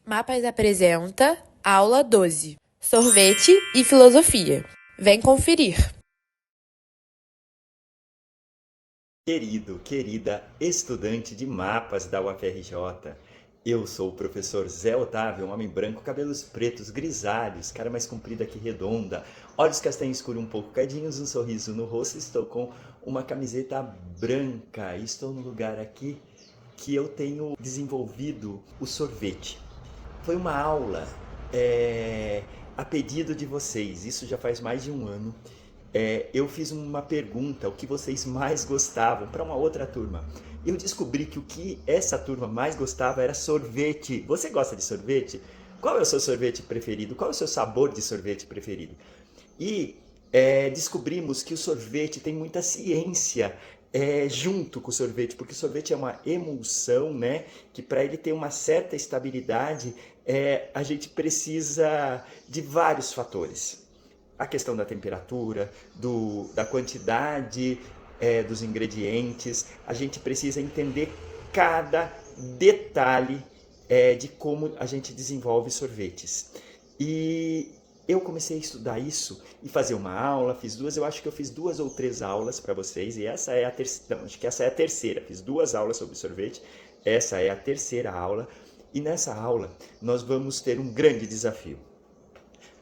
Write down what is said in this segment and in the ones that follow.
Mapas apresenta aula 12, sorvete e filosofia. Vem conferir. Querida estudante de mapas da UFRJ, eu sou o professor Zé Otávio, um homem branco, cabelos pretos, grisalhos, cara mais comprida que redonda, olhos castanhos escuros um pouco cadinhos, um sorriso no rosto, estou com uma camiseta branca. Estou no lugar aqui que eu tenho desenvolvido o sorvete. Foi uma aula a pedido de vocês, isso já faz mais de um ano. Eu fiz uma pergunta, o que vocês mais gostavam, para uma outra turma. Eu descobri que o que essa turma mais gostava era sorvete. Você gosta de sorvete? Qual é o seu sorvete preferido? Qual é o seu sabor de sorvete preferido? E descobrimos que o sorvete tem muita ciência junto com o sorvete, porque o sorvete é uma emulsão, né? Que para ele ter uma certa estabilidade, a gente precisa de vários fatores. A questão da temperatura, da quantidade dos ingredientes, a gente precisa entender cada detalhe de como a gente desenvolve sorvetes. E eu comecei a estudar isso e fazer uma aula, fiz duas, eu acho que eu fiz 2 ou 3 aulas para vocês, e essa é a terceira, não, acho que essa é a terceira, fiz 2 aulas sobre sorvete, essa é a terceira aula, e nessa aula nós vamos ter um grande desafio.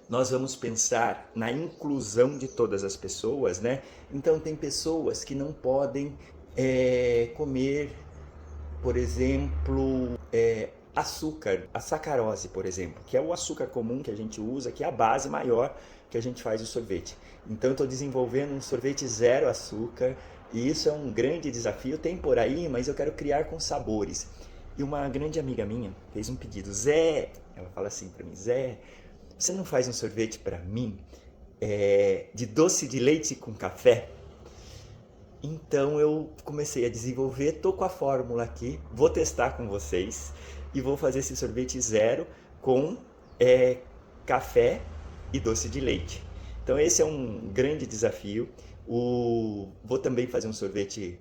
Nós vamos pensar na inclusão de todas as pessoas, né? Então tem pessoas que não podem comer, por exemplo, açúcar, a sacarose, por exemplo, que é o açúcar comum que a gente usa, que é a base maior que a gente faz o sorvete. Então eu estou desenvolvendo um sorvete zero açúcar, e isso é um grande desafio. Tem por aí, mas eu quero criar com sabores. E uma grande amiga minha fez um pedido. Zé, ela fala assim para mim, Zé, você não faz um sorvete para mim de doce de leite com café? Então eu comecei a desenvolver, tô com a fórmula aqui, vou testar com vocês e vou fazer esse sorvete zero com café e doce de leite. Então esse é um grande desafio. Vou também fazer um sorvete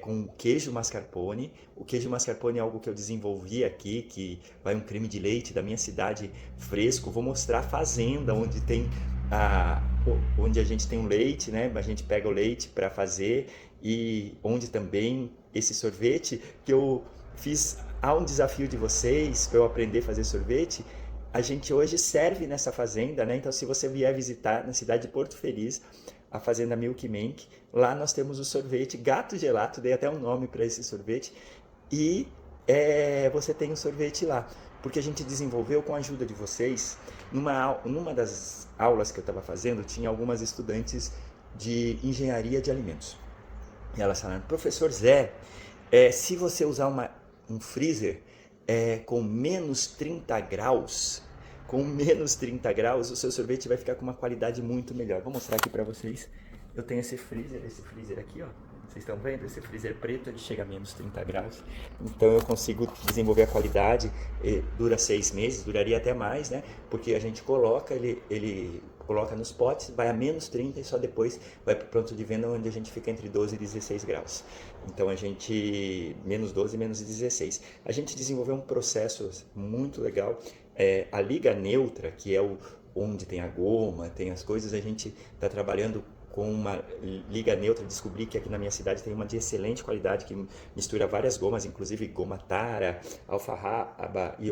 com queijo mascarpone. O queijo mascarpone é algo que eu desenvolvi aqui, que vai um creme de leite da minha cidade fresco. Vou mostrar a fazenda a, onde a gente tem o leite, né? A gente pega o leite para fazer, e onde também esse sorvete que eu fiz. Há um desafio de vocês para eu aprender a fazer sorvete. A gente hoje serve nessa fazenda, né? Então, se você vier visitar na cidade de Porto Feliz, a fazenda Milk Mank, lá nós temos o sorvete Gato Gelato, dei até um nome para esse sorvete, e você tem o sorvete lá, porque a gente desenvolveu com a ajuda de vocês. Numa das aulas que eu estava fazendo, tinha algumas estudantes de engenharia de alimentos. E elas falaram, professor Zé, se você usar um freezer com -30 graus, o seu sorvete vai ficar com uma qualidade muito melhor. Vou mostrar aqui para vocês. Eu tenho esse freezer aqui, ó. Vocês estão vendo? Esse freezer preto, ele chega a -30 graus. Então eu consigo desenvolver a qualidade, dura 6 meses, duraria até mais, né? Porque a gente coloca, ele coloca nos potes, vai a -30 e só depois vai para o ponto de venda, onde a gente fica entre 12 e 16 graus. Então a gente, -12 e -16. A gente desenvolveu um processo muito legal. A liga neutra, que é onde tem a goma, tem as coisas, a gente está trabalhando com uma liga neutra. Descobri que aqui na minha cidade tem uma de excelente qualidade, que mistura várias gomas, inclusive goma tara, alfarraba e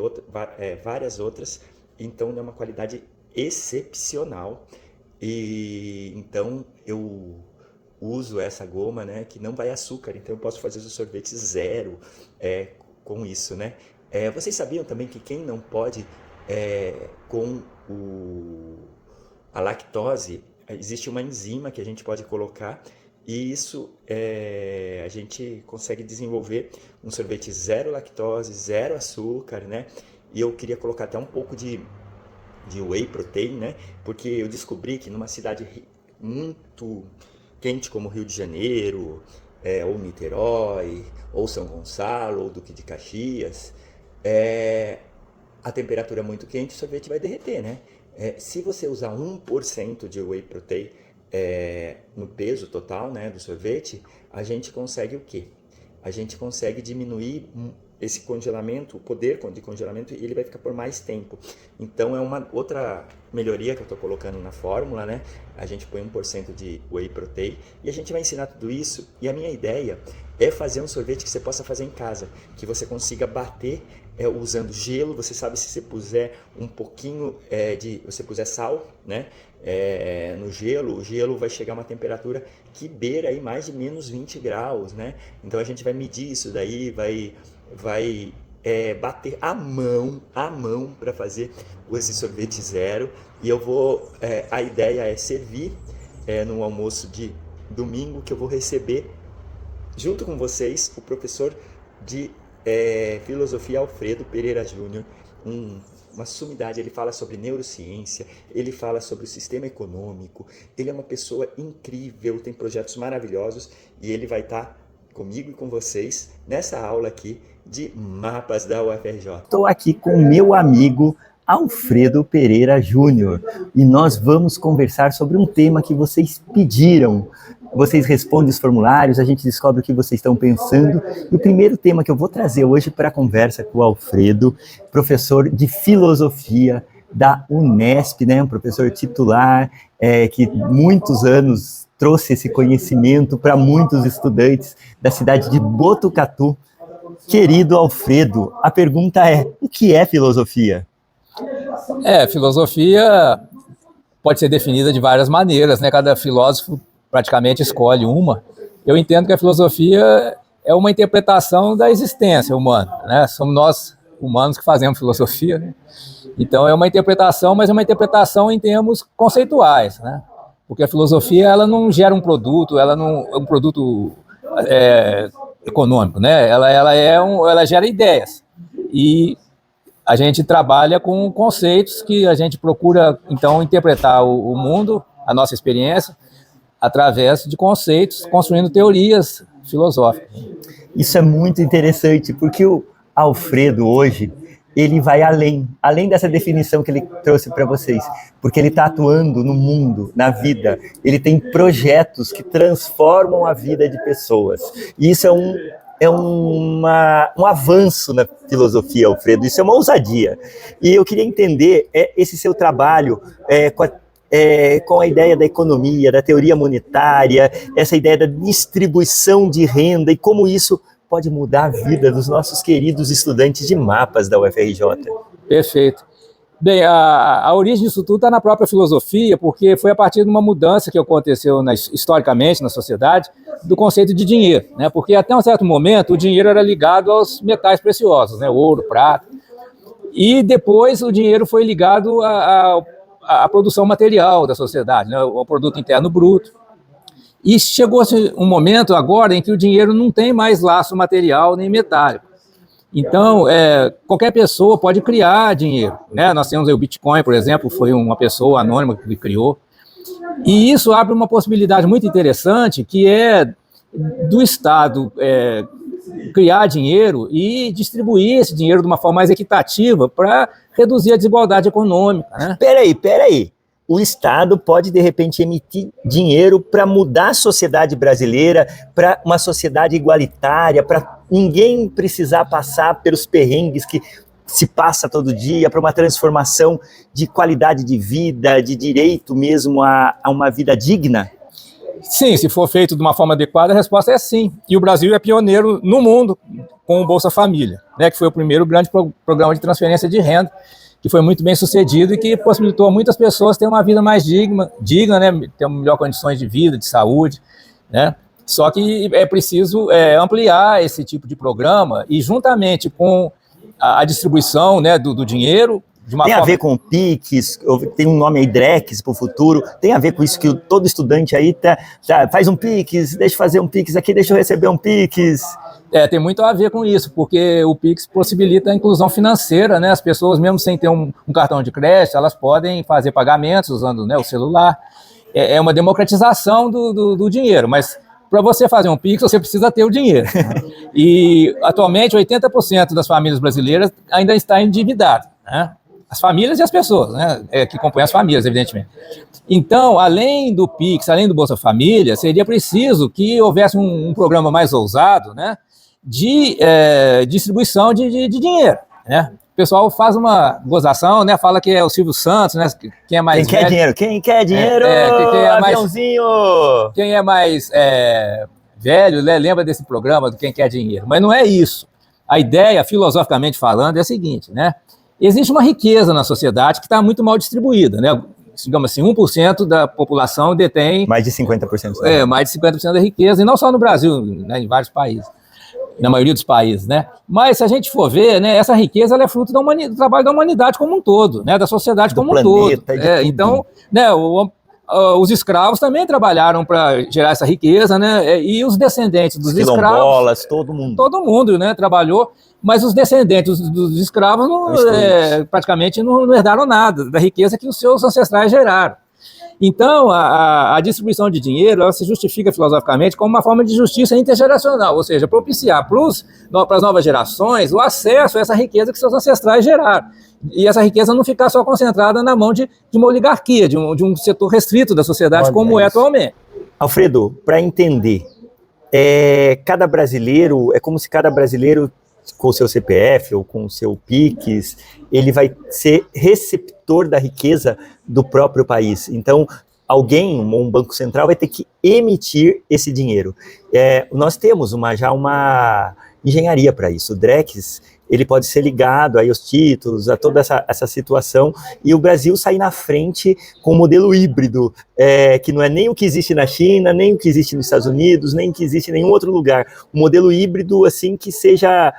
várias outras. Então é uma qualidade excepcional, e então eu uso essa goma, né, que não vai açúcar, então eu posso fazer o sorvete zero com isso, né? Vocês sabiam também que quem não pode com a lactose, existe uma enzima que a gente pode colocar, e isso a gente consegue desenvolver um sorvete zero lactose, zero açúcar, né? E eu queria colocar até um pouco de whey protein, né? Porque eu descobri que numa cidade muito quente como Rio de Janeiro, ou Niterói, ou São Gonçalo, ou Duque de Caxias, a temperatura é muito quente, o sorvete vai derreter, né? Se você usar 1% de whey protein no peso total, né, do sorvete, a gente consegue o quê? A gente consegue diminuir esse congelamento, o poder de congelamento, ele vai ficar por mais tempo. Então é uma outra melhoria que eu estou colocando na fórmula, né? A gente põe 1% de whey protein e a gente vai ensinar tudo isso. E a minha ideia é fazer um sorvete que você possa fazer em casa, que você consiga bater usando gelo. Você sabe, se você puser um pouquinho você puser sal, né? No gelo, o gelo vai chegar a uma temperatura que beira aí mais de menos 20 graus, né? Então a gente vai medir isso daí, vai bater à mão para fazer esse sorvete zero. E eu vou, a ideia é servir no almoço de domingo, que eu vou receber junto com vocês o professor de filosofia Alfredo Pereira Júnior, uma sumidade. Ele fala sobre neurociência, ele fala sobre o sistema econômico, ele é uma pessoa incrível, tem projetos maravilhosos, e ele vai estar comigo e com vocês nessa aula aqui de mapas da UFRJ. Estou aqui com o meu amigo Alfredo Pereira Júnior e nós vamos conversar sobre um tema que vocês pediram. Vocês respondem os formulários, a gente descobre o que vocês estão pensando. E o primeiro tema que eu vou trazer hoje para a conversa com o Alfredo, professor de filosofia da Unesp, né? Um professor titular que muitos anos trouxe esse conhecimento para muitos estudantes da cidade de Botucatu. Querido Alfredo, a pergunta é: o que é filosofia? Filosofia pode ser definida de várias maneiras, né? Cada filósofo praticamente escolhe uma. Eu entendo que a filosofia é uma interpretação da existência humana, né? Somos nós, humanos, que fazemos filosofia, né? Então é uma interpretação, mas é uma interpretação em termos conceituais, né? Porque a filosofia, ela não gera um produto, ela não é um produto econômico, né? Ela gera ideias. E a gente trabalha com conceitos que a gente procura, então, interpretar o mundo, a nossa experiência, através de conceitos, construindo teorias filosóficas. Isso é muito interessante, porque o Alfredo hoje, ele vai além dessa definição que ele trouxe para vocês, porque ele está atuando no mundo, na vida. Ele tem projetos que transformam a vida de pessoas. E isso é um avanço na filosofia, Alfredo. Isso é uma ousadia. E eu queria entender esse seu trabalho com a ideia da economia, da teoria monetária, essa ideia da distribuição de renda e como isso pode mudar a vida dos nossos queridos estudantes de mapas da UFRJ. Perfeito. Bem, a origem disso tudo está na própria filosofia, porque foi a partir de uma mudança que aconteceu historicamente na sociedade do conceito de dinheiro, né? Porque até um certo momento o dinheiro era ligado aos metais preciosos, né? Ouro, prata, e depois o dinheiro foi ligado à produção material da sociedade, né? Ao produto interno bruto. E chegou-se um momento agora em que o dinheiro não tem mais laço material nem metálico. Então, qualquer pessoa pode criar dinheiro, né? Nós temos aí o Bitcoin, por exemplo, foi uma pessoa anônima que criou. E isso abre uma possibilidade muito interessante, que é do Estado criar dinheiro e distribuir esse dinheiro de uma forma mais equitativa para reduzir a desigualdade econômica, né? Peraí. O Estado pode, de repente, emitir dinheiro para mudar a sociedade brasileira, para uma sociedade igualitária, para ninguém precisar passar pelos perrengues que se passa todo dia, para uma transformação de qualidade de vida, de direito mesmo a uma vida digna? Sim, se for feito de uma forma adequada, a resposta é sim. E o Brasil é pioneiro no mundo com o Bolsa Família, né, que foi o primeiro grande programa de transferência de renda, que foi muito bem sucedido e que possibilitou a muitas pessoas ter uma vida mais digna, né, ter melhores condições de vida, de saúde, né? Só que é preciso ampliar esse tipo de programa e, juntamente com a distribuição, né, do dinheiro, de uma forma... a ver com o PIX, tem um nome aí, Drex, para o futuro, tem a ver com isso que todo estudante aí faz um PIX, deixa eu fazer um PIX aqui, deixa eu receber um PIX... Tem muito a ver com isso, porque o PIX possibilita a inclusão financeira, né? As pessoas, mesmo sem ter um cartão de crédito, elas podem fazer pagamentos usando, né, o celular. É uma democratização do dinheiro, mas para você fazer um PIX, você precisa ter o dinheiro. E, atualmente, 80% das famílias brasileiras ainda está endividadas, né? As famílias e as pessoas, né, que compõem as famílias, evidentemente. Então, além do PIX, além do Bolsa Família, seria preciso que houvesse um programa mais ousado, né, de distribuição de dinheiro, né? O pessoal faz uma gozação, né? Fala que é o Silvio Santos, né? Quem é mais Quem quer dinheiro? Quem quer dinheiro? quem é mais, aviãozinho! quem é mais velho, né? Lembra desse programa do Quem Quer Dinheiro. Mas não é isso. A ideia, filosoficamente falando, é a seguinte, né? Existe uma riqueza na sociedade que está muito mal distribuída, né? Digamos assim, 1% da população detém Mais de 50%. mais de 50% da riqueza, e não só no Brasil, né? Em vários países. Na maioria dos países, né? Mas se a gente for ver, né, essa riqueza ela é fruto do trabalho da humanidade como um todo, né? Da sociedade como um todo. Então, né, os escravos também trabalharam para gerar essa riqueza, né? E os descendentes dos escravos, todo mundo, né, trabalhou, mas os descendentes dos escravos praticamente não herdaram nada da riqueza que os seus ancestrais geraram. Então, a distribuição de dinheiro ela se justifica filosoficamente como uma forma de justiça intergeracional, ou seja, propiciar para as novas gerações o acesso a essa riqueza que seus ancestrais geraram. E essa riqueza não ficar só concentrada na mão de uma oligarquia, de um setor restrito da sociedade, como é atualmente. Alfredo, para entender, cada brasileiro, é como se cada brasileiro, com o seu CPF ou com o seu PIX, ele vai ser receptor da riqueza do próprio país. Então, um banco central vai ter que emitir esse dinheiro. Nós temos já uma engenharia para isso. O Drex, ele pode ser ligado aí aos títulos, a toda essa situação, e o Brasil sair na frente com um modelo híbrido, que não é nem o que existe na China, nem o que existe nos Estados Unidos, nem o que existe em nenhum outro lugar. Um modelo híbrido, assim, que seja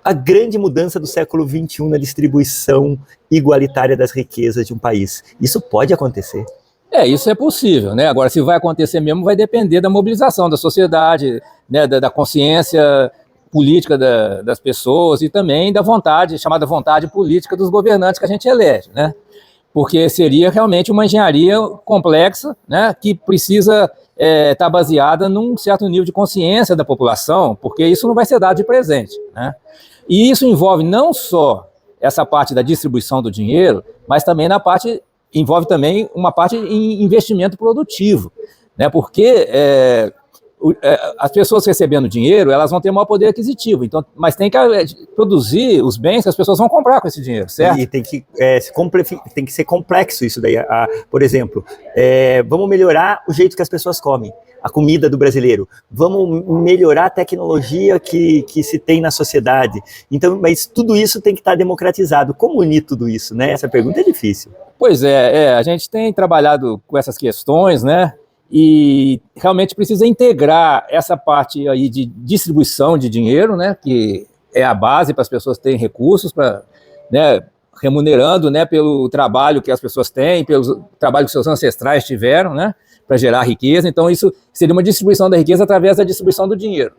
a grande mudança do século XXI na distribuição igualitária das riquezas de um país. Isso pode acontecer? Isso é possível, né? Agora, se vai acontecer mesmo, vai depender da mobilização da sociedade, né? Da consciência política das pessoas e também da chamada vontade política dos governantes que a gente elege, né? Porque seria realmente uma engenharia complexa, né? Que precisa estar baseada num certo nível de consciência da população, porque isso não vai ser dado de presente, né? E isso envolve não só essa parte da distribuição do dinheiro, mas também envolve também uma parte em investimento produtivo, né? Porque as pessoas recebendo dinheiro, elas vão ter maior poder aquisitivo, então, mas tem que produzir os bens que as pessoas vão comprar com esse dinheiro, certo? E tem que ser complexo isso daí. Por exemplo, vamos melhorar o jeito que as pessoas comem, a comida do brasileiro, vamos melhorar a tecnologia que se tem na sociedade. Então, mas tudo isso tem que estar democratizado. Como unir tudo isso, né? Essa pergunta é difícil. Pois a gente tem trabalhado com essas questões, né? E realmente precisa integrar essa parte aí de distribuição de dinheiro, né, que é a base para as pessoas terem recursos, né, remunerando, né, pelo trabalho que as pessoas têm, pelo trabalho que seus ancestrais tiveram, né, para gerar riqueza. Então isso seria uma distribuição da riqueza através da distribuição do dinheiro,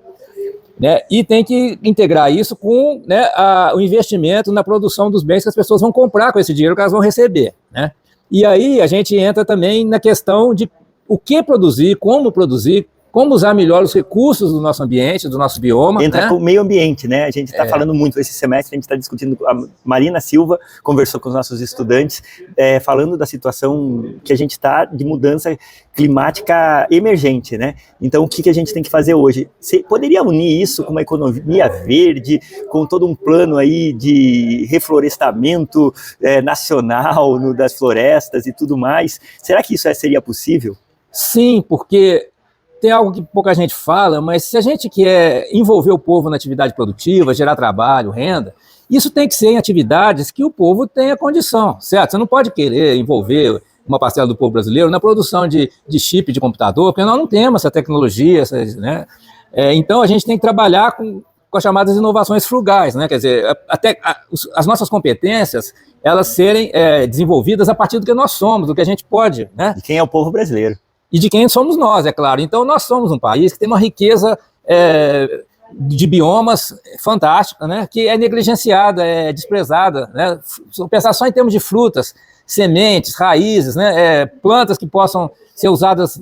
né, e tem que integrar isso com, né, o investimento na produção dos bens que as pessoas vão comprar com esse dinheiro que elas vão receber, né. E aí a gente entra também na questão de o que produzir, como usar melhor os recursos do nosso ambiente, do nosso bioma. Entra, né, com o meio ambiente, né? A gente está falando muito, esse semestre a gente está discutindo, a Marina Silva conversou com os nossos estudantes, falando da situação que a gente está de mudança climática emergente, né? Então, o que a gente tem que fazer hoje? Você poderia unir isso com uma economia verde, com todo um plano aí de reflorestamento nacional das florestas e tudo mais? Será que isso seria possível? Sim, porque tem algo que pouca gente fala, mas se a gente quer envolver o povo na atividade produtiva, gerar trabalho, renda, isso tem que ser em atividades que o povo tenha condição, certo? Você não pode querer envolver uma parcela do povo brasileiro na produção de chip de computador, porque nós não temos essa tecnologia, né? Então a gente tem que trabalhar com as chamadas inovações frugais, né? Quer dizer, até as nossas competências, elas serem desenvolvidas a partir do que nós somos, do que a gente pode, né? De quem é o povo brasileiro. E de quem somos nós, é claro. Então, nós somos um país que tem uma riqueza de biomas fantástica, né, que é negligenciada, é desprezada, né? Pensar só em termos de frutas, sementes, raízes, né, plantas que possam ser usadas,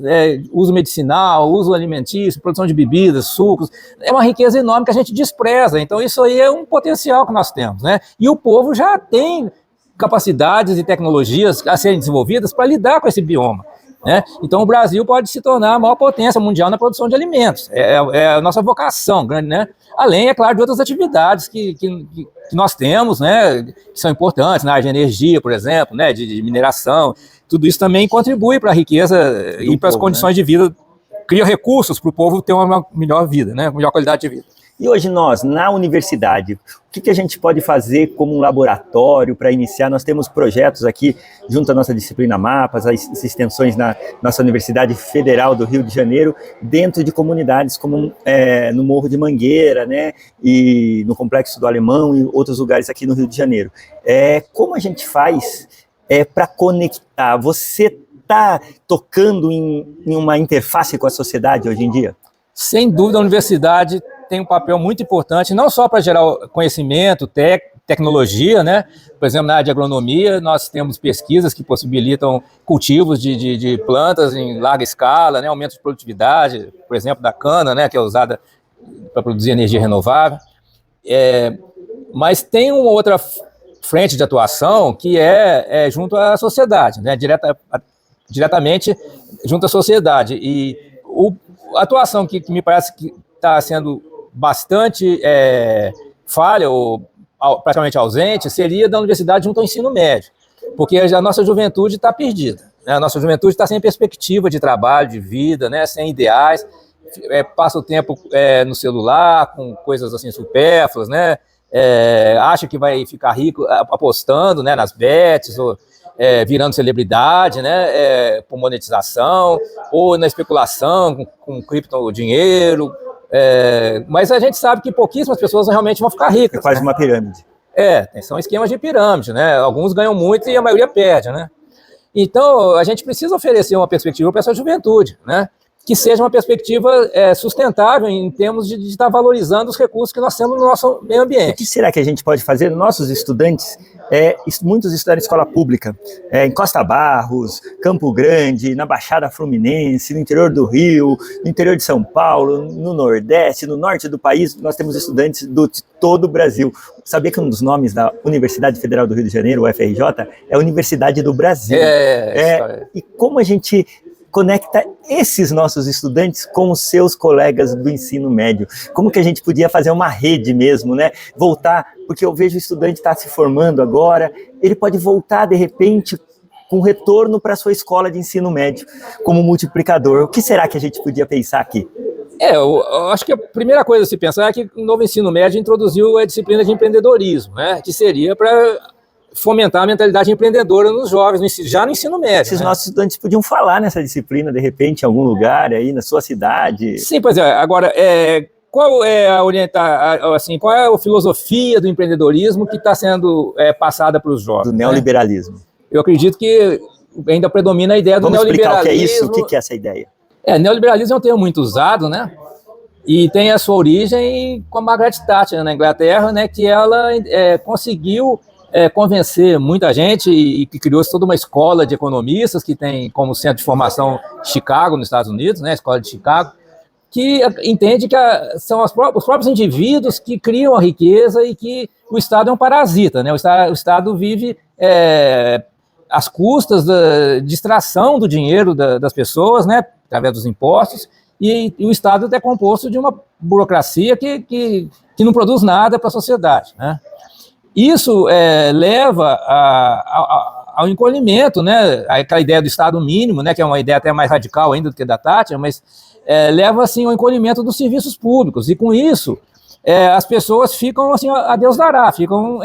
uso medicinal, uso alimentício, produção de bebidas, sucos. É uma riqueza enorme que a gente despreza. Então, isso aí é um potencial que nós temos, né? E o povo já tem capacidades e tecnologias a serem desenvolvidas para lidar com esse bioma. né? Então o Brasil pode se tornar a maior potência mundial na produção de alimentos. É a nossa vocação grande, né? Além, é claro, de outras atividades que nós temos, né? Que são importantes, na área de energia, por exemplo, né? De mineração. Tudo isso também contribui para a riqueza e para as condições, né, de vida, cria recursos para o povo ter uma melhor vida, né? Melhor qualidade de vida. E hoje nós, na universidade, o que a gente pode fazer como um laboratório para iniciar? Nós temos projetos aqui, junto à nossa disciplina Mapas, as extensões na nossa Universidade Federal do Rio de Janeiro, dentro de comunidades como no Morro de Mangueira, né, e no Complexo do Alemão e outros lugares aqui no Rio de Janeiro. Como a gente faz para conectar? Você está tocando em uma interface com a sociedade hoje em dia? Sem dúvida, a universidade tem um papel muito importante, não só para gerar conhecimento, tecnologia, né? Por exemplo, na área de agronomia, nós temos pesquisas que possibilitam cultivos de plantas em larga escala, né? Aumento de produtividade, por exemplo, da cana, né? Que é usada para produzir energia renovável. Mas tem uma outra frente de atuação que é junto à sociedade, né? Diretamente junto à sociedade. E a atuação que me parece que está sendo bastante falha ou praticamente ausente seria da universidade junto ao ensino médio, porque a nossa juventude está perdida, né? A nossa juventude está sem perspectiva de trabalho, de vida, né? Sem ideais, passa o tempo no celular, com coisas assim supérfluas, né? Acha que vai ficar rico apostando, né, nas bets, ou virando celebridade, né, por monetização, ou na especulação com criptodinheiro. Mas a gente sabe que pouquíssimas pessoas realmente vão ficar ricas. É quase, né, uma pirâmide. São esquemas de pirâmide, né? Alguns ganham muito e a maioria perde, né? Então, a gente precisa oferecer uma perspectiva para essa juventude, né? Que seja uma perspectiva sustentável em termos de estar valorizando os recursos que nós temos no nosso meio ambiente. O que será que a gente pode fazer? Nossos estudantes, muitos estudaram escola pública, em Costa Barros, Campo Grande, na Baixada Fluminense, no interior do Rio, no interior de São Paulo, no Nordeste, no norte do país, nós temos estudantes de todo o Brasil. Sabia que um dos nomes da Universidade Federal do Rio de Janeiro, o UFRJ, é a Universidade do Brasil. E como a gente conecta esses nossos estudantes com os seus colegas do ensino médio? Como que a gente podia fazer uma rede mesmo, né? Voltar, porque eu vejo o estudante estar se formando agora, ele pode voltar de repente com retorno para a sua escola de ensino médio como multiplicador. O que será que a gente podia pensar aqui? Eu acho que a primeira coisa a se pensar é que o novo ensino médio introduziu a disciplina de empreendedorismo, né? Que seria para fomentar a mentalidade empreendedora nos jovens, já no ensino médio. Esses nossos estudantes podiam falar nessa disciplina, de repente, em algum lugar aí na sua cidade. Sim, pois é. Agora, qual é qual é a filosofia do empreendedorismo que está sendo passada para os jovens? Do neoliberalismo. Né? Eu acredito que ainda predomina a ideia do neoliberalismo. Vamos explicar o que é isso? O que é essa ideia? Neoliberalismo é um termo muito usado, né? E tem a sua origem com a Margaret Thatcher, na Inglaterra, né? Que ela conseguiu convencer muita gente e que criou toda uma escola de economistas que tem como centro de formação Chicago, nos Estados Unidos, né, a escola de Chicago, que entende que são os próprios indivíduos que criam a riqueza e que o Estado é um parasita, né? O Estado vive às custas da distração do dinheiro das pessoas, né, através dos impostos, e o Estado é composto de uma burocracia que não produz nada para a sociedade, né? Isso leva ao encolhimento, né? Aquela ideia do Estado mínimo, né? Que é uma ideia até mais radical ainda do que da Thatcher, mas leva assim ao encolhimento dos serviços públicos. E com isso, as pessoas ficam assim, a Deus dará, ficam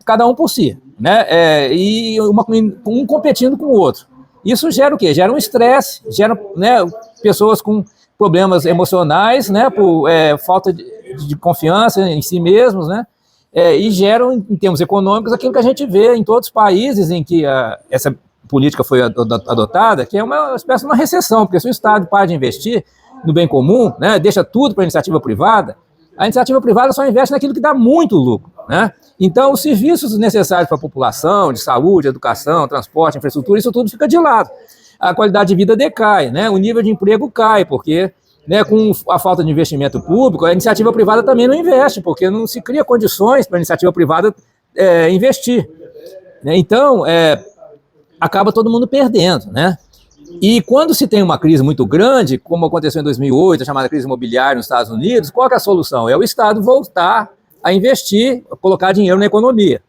cada um por si, né? E um competindo com o outro. Isso gera o quê? Gera um estresse, gera, né, pessoas com problemas emocionais, né? Por falta de confiança em si mesmos, né? E geram, em termos econômicos, aquilo que a gente vê em todos os países em que essa política foi adotada, que é uma espécie de uma recessão, porque se o Estado para de investir no bem comum, né, deixa tudo para a iniciativa privada, a iniciativa privada só investe naquilo que dá muito lucro, né? Então, os serviços necessários para a população, de saúde, educação, transporte, infraestrutura, isso tudo fica de lado. A qualidade de vida decai, né? O nível de emprego cai, porque, né, com a falta de investimento público, a iniciativa privada também não investe, porque não se cria condições para a iniciativa privada investir. Né? Então, acaba todo mundo perdendo, né? E quando se tem uma crise muito grande, como aconteceu em 2008, a chamada crise imobiliária nos Estados Unidos, qual que é a solução? É o Estado voltar a investir, colocar dinheiro na economia.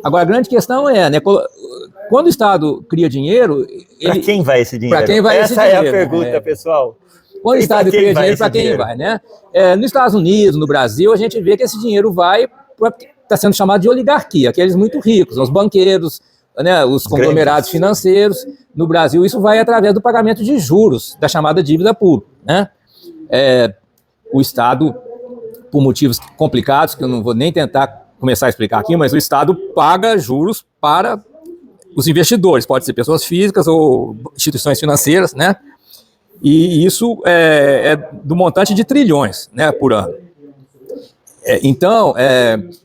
Agora, a grande questão é, né, quando o Estado cria dinheiro... Para quem vai esse dinheiro? Para quem vai esse dinheiro? Essa é a pergunta, pessoal. Quando o Estado cria dinheiro, para quem vai, né? Nos Estados Unidos, no Brasil, a gente vê que esse dinheiro vai... Está sendo chamado de oligarquia, aqueles muito ricos, os banqueiros, né, os conglomerados financeiros. No Brasil, isso vai através do pagamento de juros, da chamada dívida pública, né? O Estado, por motivos complicados, que eu não vou nem tentar começar a explicar aqui, mas o Estado paga juros para os investidores, pode ser pessoas físicas ou instituições financeiras, né? E isso é do montante de trilhões, né, por ano. Então,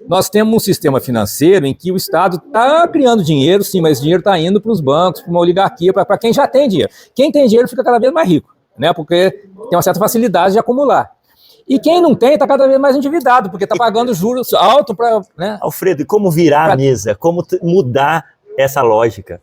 nós temos um sistema financeiro em que o Estado está criando dinheiro, sim, mas o dinheiro está indo para os bancos, para uma oligarquia, para quem já tem dinheiro. Quem tem dinheiro fica cada vez mais rico, né, porque tem uma certa facilidade de acumular. E quem não tem está cada vez mais endividado, porque está pagando juros altos para... Né? Alfredo, e como virar a mesa? Como mudar essa lógica?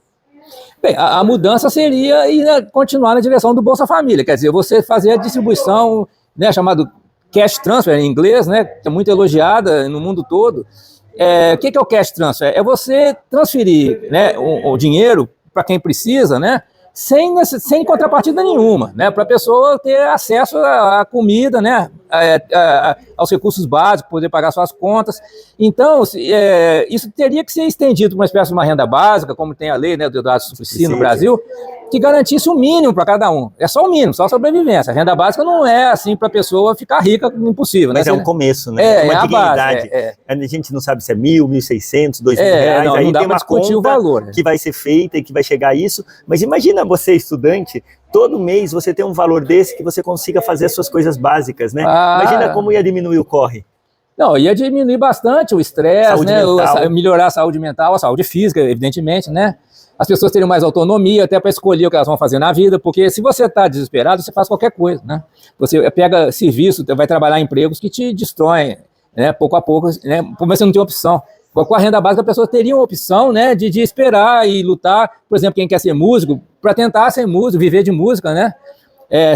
Bem, a mudança seria continuar na direção do Bolsa Família, quer dizer, você fazer a distribuição, né, chamado cash transfer em inglês, né, que é muito elogiada no mundo todo. O que é o cash transfer? É você transferir, né, o dinheiro para quem precisa, né, sem contrapartida nenhuma, né, para a pessoa ter acesso à comida, né, aos recursos básicos, poder pagar suas contas. Então, isso teria que ser estendido para uma espécie de uma renda básica, como tem a lei, né, do Eduardo Suplicy no Brasil, que garantisse o mínimo para cada um. É só o mínimo, só a sobrevivência. A renda básica não é assim para a pessoa ficar rica, impossível. Mas né? É um começo, né? Uma dignidade. Base, A gente não sabe se é 1.000, 1.600, 2.000 reais. Não, aí não dá tem uma discutir conta o valor, né? que vai ser feita e que vai chegar a isso. Mas imagina você, estudante, todo mês você tem um valor desse que você consiga fazer as suas coisas básicas, né? Imagina como ia diminuir o corre. Não, ia diminuir bastante o estresse, né? Melhorar a saúde mental, a saúde física, evidentemente, né? As pessoas teriam mais autonomia até para escolher o que elas vão fazer na vida, porque se você está desesperado, você faz qualquer coisa, né? Você pega serviço, vai trabalhar em empregos que te destroem, né? Pouco a pouco, né? Mas você não tem opção. Com a renda básica, a pessoa teria uma opção, né? De esperar e lutar, por exemplo, quem quer ser músico, para tentar ser músico, viver de música, né?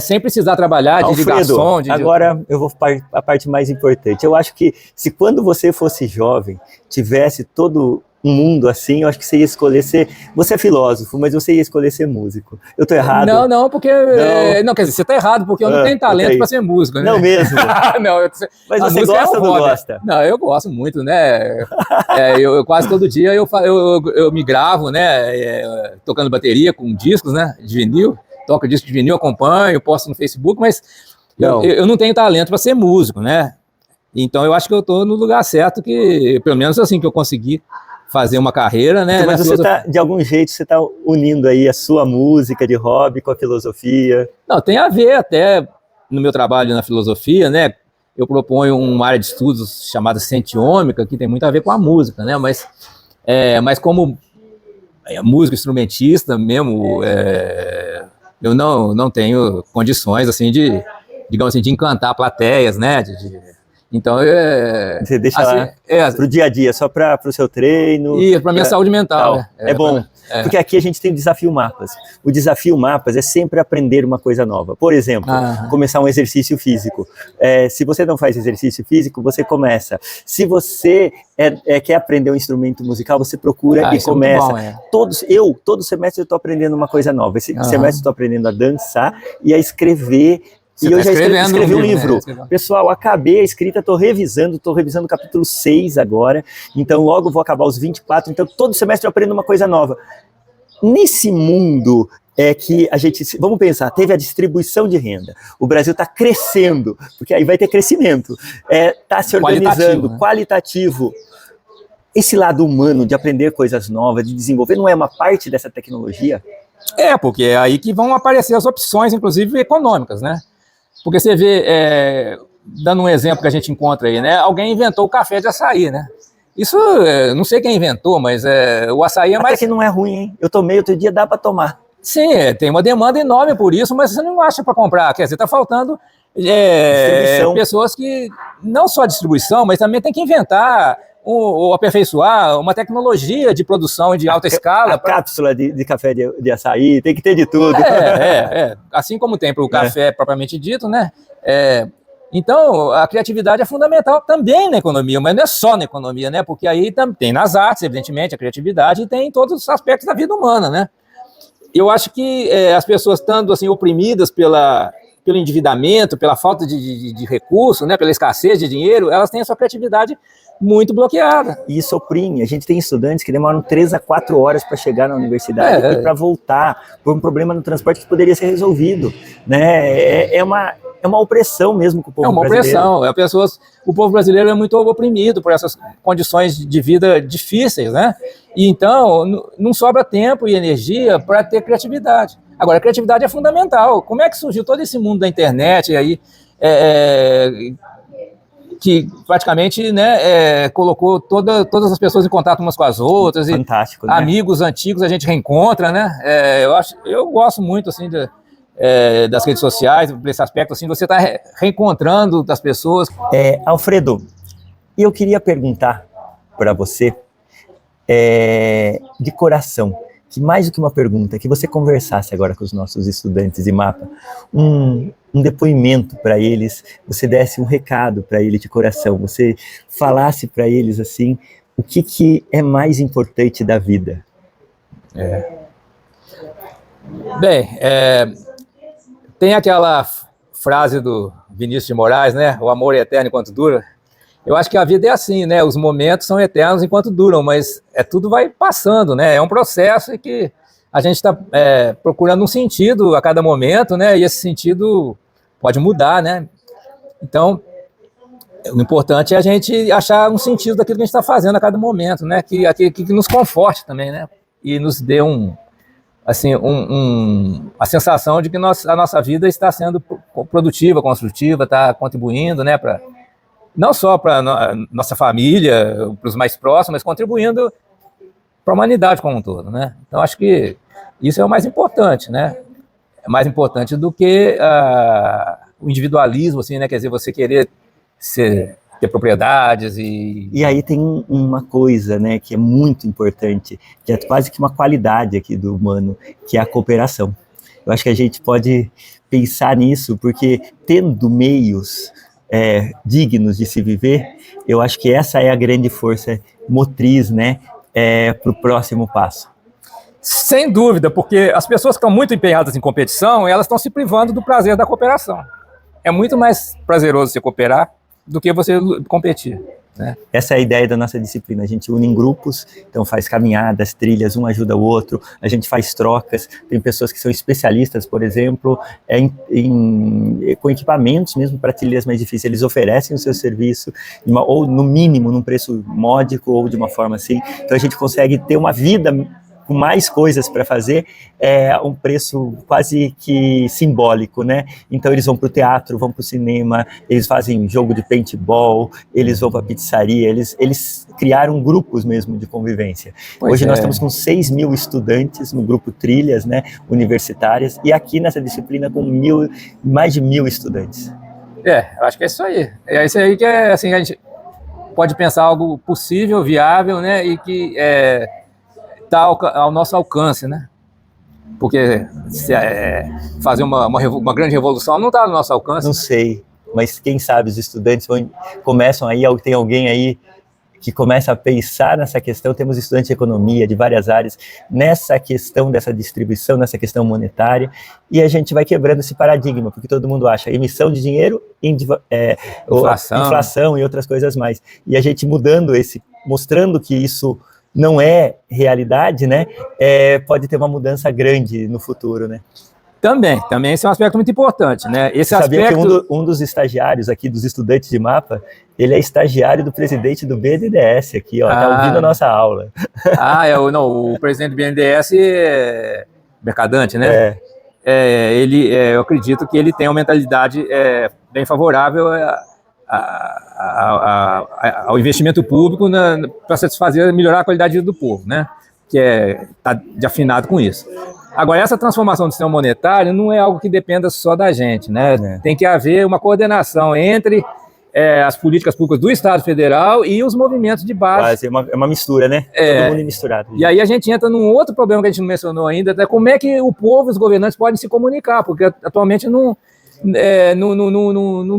Sem precisar trabalhar de ligação. Agora eu vou para a parte mais importante. Eu acho que se quando você fosse jovem, tivesse todo um mundo assim, eu acho que você ia escolher ser... Você é filósofo, mas você ia escolher ser músico. Eu tô errado? Não, porque... Não, quer dizer, você tá errado, porque eu não tenho talento para ser músico, né? Não mesmo? Não, mas você gosta ou não gosta? Não, eu gosto muito, né? Eu quase todo dia eu me gravo, né? Tocando bateria com discos, né? De vinil. Toco disco de vinil, acompanho, posto no Facebook, mas eu não tenho talento para ser músico, né? Então eu acho que eu estou no lugar certo, que pelo menos assim que eu consegui fazer uma carreira, né? Mas você de algum jeito, você está unindo aí a sua música de hobby com a filosofia. Não, tem a ver até no meu trabalho na filosofia, né? Eu proponho uma área de estudos chamada cientiômica, que tem muito a ver com a música, né? Mas como músico instrumentista mesmo, eu não tenho condições, assim, digamos assim, de encantar plateias, né? Então, você deixa assim, lá para o dia a dia, só para o seu treino. E para minha saúde mental. Né? É bom, porque aqui a gente tem o Desafio Mapas. O Desafio Mapas é sempre aprender uma coisa nova. Por exemplo, começar um exercício físico. Se você não faz exercício físico, você começa. Se você quer aprender um instrumento musical, você procura e começa. Bom, todo semestre eu estou aprendendo uma coisa nova. Esse semestre eu estou aprendendo a dançar e a escrever. E eu já escrevi um livro. Né? Pessoal, acabei a escrita, estou revisando o capítulo 6 agora, então logo vou acabar os 24, então todo semestre eu aprendo uma coisa nova. Nesse mundo que a gente, vamos pensar, teve a distribuição de renda, o Brasil está crescendo, porque aí vai ter crescimento, está se organizando, qualitativo. Esse lado humano de aprender coisas novas, de desenvolver, não é uma parte dessa tecnologia? Porque é aí que vão aparecer as opções, inclusive econômicas, né? Porque você vê, dando um exemplo que a gente encontra aí, né? Alguém inventou o café de açaí, né? Isso, não sei quem inventou, mas o açaí é mais... Até que não é ruim, hein? Eu tomei outro dia, dá para tomar. Sim, tem uma demanda enorme por isso, mas você não acha para comprar. Quer dizer, está faltando pessoas que... Não só a distribuição, mas também tem que inventar ou aperfeiçoar uma tecnologia de produção de alta escala. A cápsula de café de açaí, tem que ter de tudo. Assim como tem para o café propriamente dito, né? Então, a criatividade é fundamental também na economia, mas não é só na economia, né? Porque aí tem nas artes, evidentemente, a criatividade, e tem em todos os aspectos da vida humana, né? Eu acho que as pessoas estando assim, oprimidas pelo endividamento, pela falta de recursos, né? Pela escassez de dinheiro, elas têm a sua criatividade muito bloqueada. E isso oprime. A gente tem estudantes que demoram 3 a 4 horas para chegar na universidade e para voltar por um problema no transporte que poderia ser resolvido, né? É uma opressão mesmo com o povo brasileiro. É uma opressão. O povo brasileiro é muito oprimido por essas condições de vida difíceis, né? E então não sobra tempo e energia para ter criatividade. Agora, a criatividade é fundamental. Como é que surgiu todo esse mundo da internet aí, que praticamente, né, colocou todas as pessoas em contato umas com as outras. Fantástico, e amigos antigos a gente reencontra, né? Eu gosto muito assim das redes sociais, desse aspecto assim, você está reencontrando das pessoas. Alfredo, eu queria perguntar para você, de coração, que mais do que uma pergunta, que você conversasse agora com os nossos estudantes de MAPA, um depoimento para eles, você desse um recado para eles de coração, você falasse para eles assim, o que é mais importante da vida. Bem, tem aquela frase do Vinícius de Moraes, né? O amor é eterno enquanto dura. Eu acho que a vida é assim, né? Os momentos são eternos enquanto duram, mas tudo vai passando, né? É um processo em que a gente está procurando um sentido a cada momento, né? E esse sentido pode mudar, né? Então, o importante é a gente achar um sentido daquilo que a gente está fazendo a cada momento, né? Que nos conforte também, né? E nos dê a sensação de que a nossa vida está sendo produtiva, construtiva, está contribuindo, né? Não só para nossa família, para os mais próximos, mas contribuindo para a humanidade como um todo, né? Então, acho que isso é o mais importante, né? É mais importante do que o individualismo, assim, né? Quer dizer, você querer ter propriedades e aí tem uma coisa, né, que é muito importante, que é quase que uma qualidade aqui do humano, que é a cooperação. Eu acho que a gente pode pensar nisso, porque tendo meios dignos de se viver, eu acho que essa é a grande força motriz, né, para o próximo passo. Sem dúvida, porque as pessoas que estão muito empenhadas em competição, elas estão se privando do prazer da cooperação. É muito mais prazeroso você cooperar do que você competir, né? Essa é a ideia da nossa disciplina. A gente une em grupos, então faz caminhadas, trilhas, um ajuda o outro, a gente faz trocas. Tem pessoas que são especialistas, por exemplo, com equipamentos mesmo para trilhas mais difíceis. Eles oferecem o seu serviço, ou no mínimo, num preço módico, ou de uma forma assim. Então a gente consegue ter uma vida com mais coisas para fazer, um preço quase que simbólico, né? Então eles vão para o teatro, vão para o cinema, eles fazem jogo de paintball, eles vão para a pizzaria, eles criaram grupos mesmo de convivência. Hoje nós estamos com 6 mil estudantes no grupo Trilhas, né, universitárias, e aqui nessa disciplina com mais de 1.000 estudantes. Eu acho que é isso aí. É isso aí que assim, a gente pode pensar algo possível, viável, né, e que está ao nosso alcance, né? Porque fazer uma grande revolução não está ao nosso alcance. Não sei, mas quem sabe os estudantes começam aí, tem alguém aí que começa a pensar nessa questão. Temos estudantes de economia de várias áreas nessa questão dessa distribuição, nessa questão monetária, e a gente vai quebrando esse paradigma, porque todo mundo acha emissão de dinheiro, inflação e outras coisas mais. E a gente mostrando que isso não é realidade, né? Pode ter uma mudança grande no futuro, né? Também esse é um aspecto muito importante, né? Esse sabia que um dos estagiários aqui, dos estudantes de MAPA, ele é estagiário do presidente do BNDES aqui, ó, tá ouvindo a nossa aula. O presidente do BNDES é Mercadante, né? Eu acredito que ele tem uma mentalidade bem favorável ao investimento público para satisfazer, melhorar a qualidade de vida do povo, né? Que está de afinado com isso. Agora, essa transformação do sistema monetário não é algo que dependa só da gente, né? Tem que haver uma coordenação entre as políticas públicas do Estado Federal e os movimentos de base. Quase, é uma mistura, né? Todo mundo misturado. E aí a gente entra num outro problema que a gente não mencionou ainda, até como é que o povo e os governantes podem se comunicar, porque atualmente não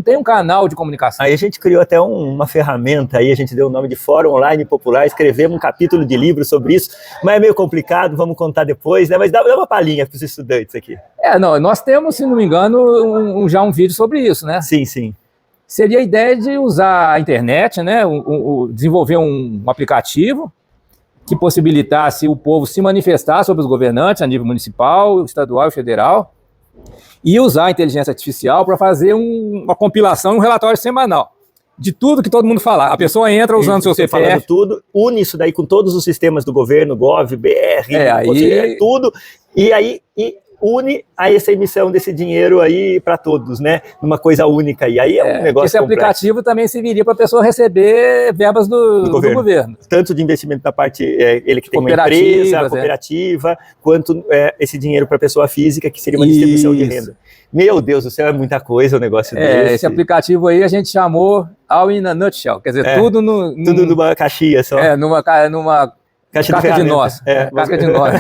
tem um canal de comunicação. Aí a gente criou até uma ferramenta, aí a gente deu o nome de Fórum Online Popular, escrevemos um capítulo de livro sobre isso, mas é meio complicado, vamos contar depois, né? Mas dá uma palhinha para os estudantes aqui. Nós temos, se não me engano, já um vídeo sobre isso, né? Sim, sim. Seria a ideia de usar a internet, né? Desenvolver um aplicativo que possibilitasse o povo se manifestar sobre os governantes a nível municipal, estadual e federal, e usar a inteligência artificial para fazer uma compilação, um relatório semanal de tudo que todo mundo falar. A pessoa entra usando seu CPF. Falando tudo, une isso daí com todos os sistemas do governo, Gov, BR, tudo, e aí une a essa emissão desse dinheiro aí para todos, né? Numa coisa única. E aí é um negócio esse aplicativo também serviria para a pessoa receber verbas do governo. Tanto de investimento da parte, ele que tem uma empresa, cooperativa, quanto esse dinheiro para a pessoa física, que seria uma distribuição de renda. Meu Deus do céu, é muita coisa o negócio desse. Esse aplicativo aí a gente chamou All in a Nutshell, quer dizer, tudo numa caixinha só. Numa caixa de nós. Caixa de nós.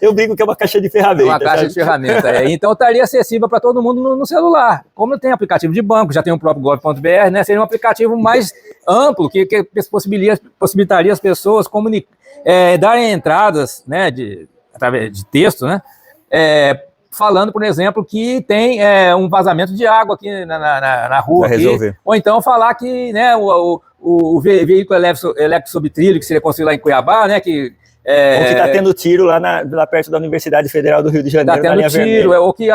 Eu brinco que é uma caixa de ferramenta. Uma caixa de ferramenta. Então estaria acessível para todo mundo no celular. Como tem aplicativo de banco, já tem o próprio gov.br, né? Seria um aplicativo mais amplo, que possibilitaria as pessoas darem entradas, né, através de texto, né? Falando, por exemplo, que tem um vazamento de água aqui na rua. Aqui, ou então falar que, né, o veículo elétrico sobre trilho, que seria construído lá em Cuiabá, né? Ou que está tendo tiro lá perto da Universidade Federal do Rio de Janeiro. Está tendo tiro, ou que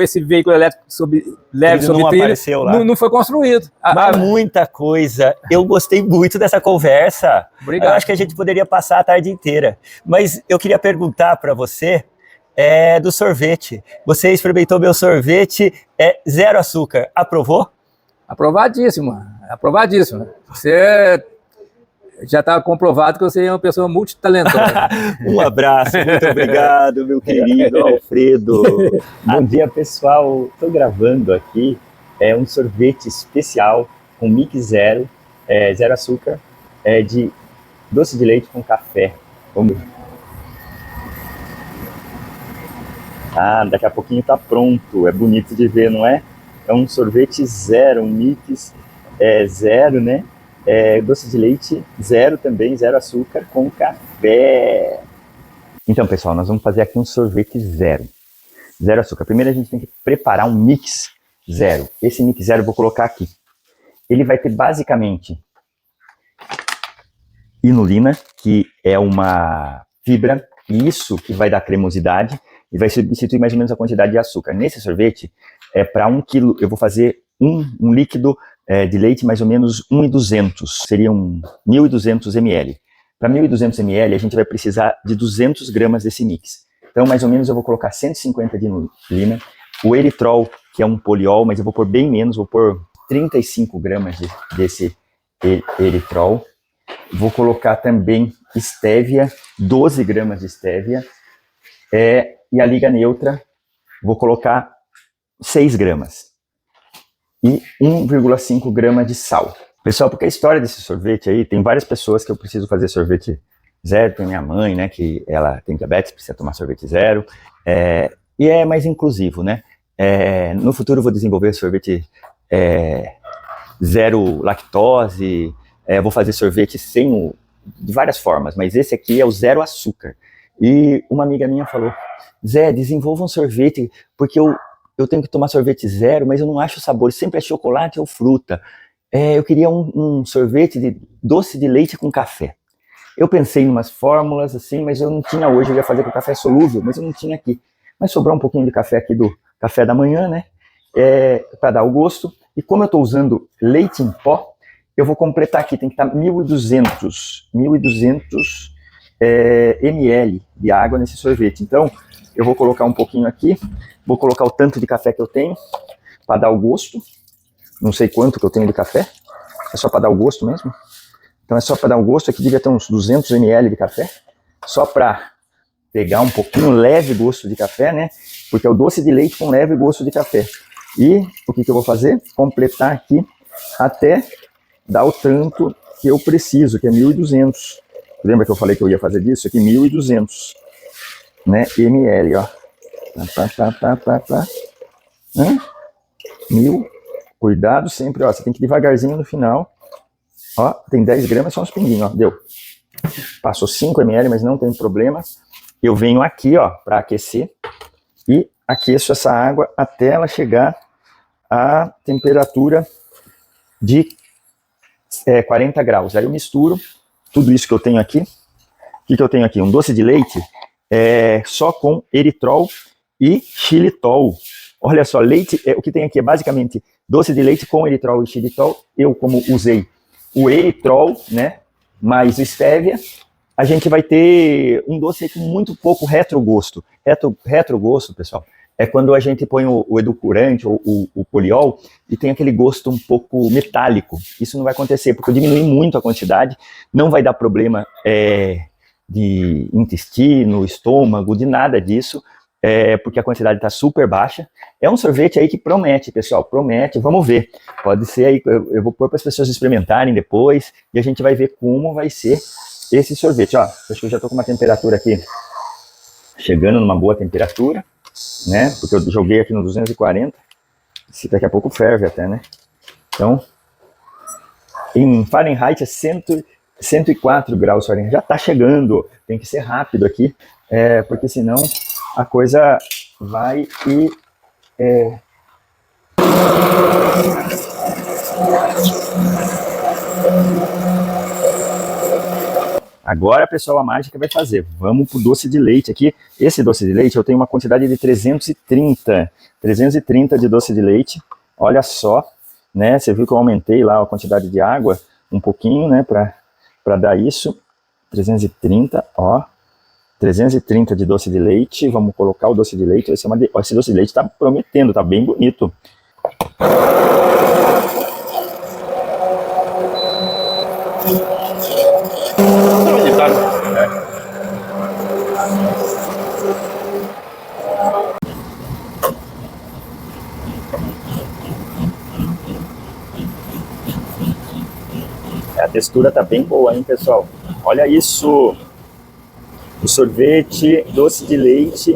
esse veículo elétrico sobre trilho não foi construído. Mas muita coisa. Eu gostei muito dessa conversa. Obrigado. Eu acho que a gente poderia passar a tarde inteira. Mas eu queria perguntar para você do sorvete. Você experimentou meu sorvete, zero açúcar. Aprovou? Aprovadíssimo. Você já está comprovado que você é uma pessoa multitalentosa. Um abraço, muito obrigado, meu querido Alfredo. Bom dia, pessoal. Estou gravando aqui um sorvete especial com mix zero, zero açúcar, de doce de leite com café. Vamos ver. Daqui a pouquinho está pronto. É bonito de ver, não é? É um sorvete zero, um mix zero, né? Doce de leite zero também, zero açúcar com café. Então, pessoal, nós vamos fazer aqui um sorvete zero açúcar. Primeiro a gente tem que preparar um mix zero. Esse mix zero eu vou colocar aqui. Ele vai ter basicamente inulina, que é uma fibra, e isso que vai dar cremosidade e vai substituir mais ou menos a quantidade de açúcar. Nesse sorvete, para 1 quilo, eu vou fazer um líquido de leite mais ou menos 1.200, seriam 1.200 ml. Para 1.200 ml, a gente vai precisar de 200 gramas desse mix. Então, mais ou menos, eu vou colocar 150 de inulina, o eritrol, que é um poliol, mas eu vou pôr bem menos, vou pôr 35 gramas desse eritrol. Vou colocar também estévia, 12 gramas de estévia, e a liga neutra, vou colocar 6 gramas. E 1,5 grama de sal. Pessoal, porque a história desse sorvete aí, tem várias pessoas que eu preciso fazer sorvete zero. Tem minha mãe, né, que ela tem diabetes, precisa tomar sorvete zero. E é mais inclusivo, né? No futuro eu vou desenvolver sorvete zero lactose, vou fazer sorvete de várias formas, mas esse aqui é o zero açúcar. E uma amiga minha falou, Zé, desenvolva um sorvete, porque eu tenho que tomar sorvete zero, mas eu não acho o sabor, sempre é chocolate ou fruta. Eu queria um sorvete de doce de leite com café. Eu pensei em umas fórmulas assim, mas eu não tinha hoje, eu ia fazer com café solúvel, mas eu não tinha aqui. Mas sobrou um pouquinho de café aqui do café da manhã, né? Para dar o gosto. E como eu estou usando leite em pó, eu vou completar aqui, tem que estar 1.200 ml de água nesse sorvete. Então, eu vou colocar um pouquinho aqui, vou colocar o tanto de café que eu tenho, para dar o gosto. Não sei quanto que eu tenho de café, é só para dar o gosto mesmo. Então é só para dar o gosto, aqui devia ter uns 200 ml de café, só para pegar um pouquinho leve gosto de café, né? Porque é o doce de leite com leve gosto de café. E o que eu vou fazer? Completar aqui até dar o tanto que eu preciso, que é 1.200. Lembra que eu falei que eu ia fazer disso? Aqui 1.200, né, ml, ó. Tá. 1.000. Cuidado sempre, ó, você tem que ir devagarzinho no final. Ó, tem 10 gramas, só uns pinguinhos, ó, deu. Passou 5 ml, mas não tem problema. Eu venho aqui, ó, para aquecer e aqueço essa água até ela chegar à temperatura de 40 graus. Aí eu misturo tudo isso que eu tenho aqui. O que eu tenho aqui? Um doce de leite só com eritrol e xilitol. Olha só, leite, o que tem aqui é basicamente doce de leite com eritrol e xilitol. Eu, como usei o eritrol, né, mais stevia, a gente vai ter um doce com muito pouco retrogosto. Retrogosto, pessoal, é quando a gente põe o edulcorante ou o poliol e tem aquele gosto um pouco metálico. Isso não vai acontecer, porque eu diminui muito a quantidade, não vai dar problema de intestino, estômago, de nada disso, porque a quantidade está super baixa. É um sorvete aí que promete, pessoal, promete, vamos ver. Pode ser aí, eu vou pôr para as pessoas experimentarem depois e a gente vai ver como vai ser esse sorvete. Ó, acho que eu já estou com uma temperatura aqui, chegando numa boa temperatura, né? Porque eu joguei aqui no 240, se daqui a pouco ferve até, né? Então, em Fahrenheit é 104 graus Fahrenheit, já está chegando, tem que ser rápido aqui, porque senão a coisa vai e... Agora, pessoal, a mágica vai fazer. Vamos pro doce de leite aqui. Esse doce de leite eu tenho uma quantidade de 330 de doce de leite. Olha só, né? Você viu que eu aumentei lá a quantidade de água um pouquinho, né? Para dar isso. 330, ó. 330 de doce de leite. Vamos colocar o doce de leite. Esse doce de leite está prometendo, tá bem bonito. A textura tá bem boa, hein, pessoal? Olha isso! O sorvete, doce de leite.